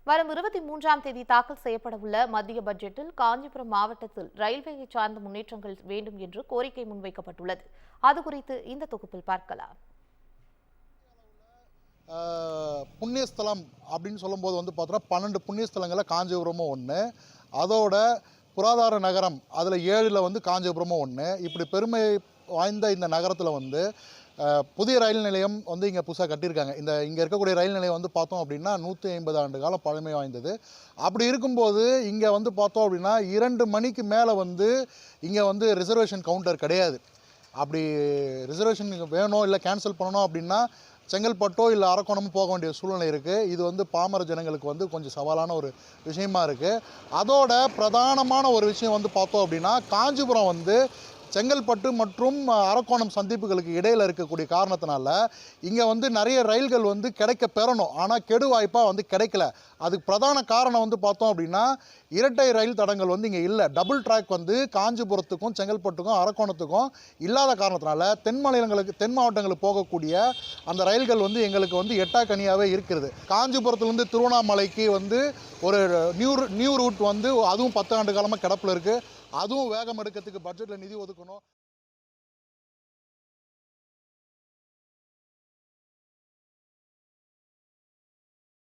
வரும் 23ஆம் தேதி தாக்கல் செய்யப்படவுள்ள மத்திய பட்ஜெட்டில் காஞ்சிபுரம் மாவட்டத்தில் ரயில்வேயை சார்ந்த முன்னேற்றங்கள் வேண்டும் என்று கோரிக்கை முன்வைக்கப்பட்டுள்ளது. அது குறித்து இந்த தொகுப்பில் பார்க்கலாம். புண்ணியஸ்தலம் அப்படின்னு சொல்லும்போது பார்த்தோன்னா 12 புண்ணியஸ்தலங்களில் காஞ்சிபுரமும் ஒன்று, அதோட புராதார நகரம் அதில் 7ல் காஞ்சிபுரமும் ஒன்று. இப்படி பெருமை வாய்ந்த இந்த நகரத்தில் புதிய ரயில் நிலையம் இங்கே புதுசாக கட்டியிருக்காங்க. இங்கே இருக்கக்கூடிய ரயில் நிலையம் பார்த்தோம் அப்படின்னா 150 ஆண்டு காலம் பழமை வாய்ந்தது. அப்படி இருக்கும்போது இங்கே பார்த்தோம் அப்படின்னா 2 மணிக்கு மேலே இங்கே ரிசர்வேஷன் கவுண்டர் கிடையாது. அப்படி ரிசர்வேஷன் வேணும் இல்லை கேன்சல் பண்ணணும் அப்படின்னா செங்கல்பட்டோ இல்லை அரக்கோணமோ போக வேண்டிய சூழ்நிலை இருக்குது. இது பாமர ஜனங்களுக்கு கொஞ்சம் சவாலான ஒரு விஷயமா இருக்குது. அதோட பிரதானமான ஒரு விஷயம் பார்த்தோம் அப்படின்னா காஞ்சிபுரம் செங்கல்பட்டு மற்றும் அரக்கோணம் சந்திப்புகளுக்கு இடையில் இருக்கக்கூடிய காரணத்தினால இங்கே நிறைய ரயில்கள் கிடைக்க பெறணும், ஆனால் கெடு வாய்ப்பாக கிடைக்கல. அதுக்கு பிரதான காரணம் பார்த்தோம் அப்படின்னா இரட்டை ரயில் தடங்கள் இங்கே இல்லை. டபுள் ட்ராக் காஞ்சிபுரத்துக்கும் செங்கல்பட்டுக்கும் அரக்கோணத்துக்கும் இல்லாத காரணத்தினால தென் மாவட்டங்களுக்கு போகக்கூடிய அந்த ரயில்கள் எங்களுக்கு எட்டாக்கனியாகவே இருக்கிறது. காஞ்சிபுரத்துலேருந்து திருவண்ணாமலைக்கு ஒரு நியூ ரூட் அதுவும் 10 ஆண்டு காலமாக கிடப்பில் இருக்குது. அதுவும் வேகம் எடுக்கிறதுக்கு பட்ஜெட்டில் நிதி ஒதுக்கணும்.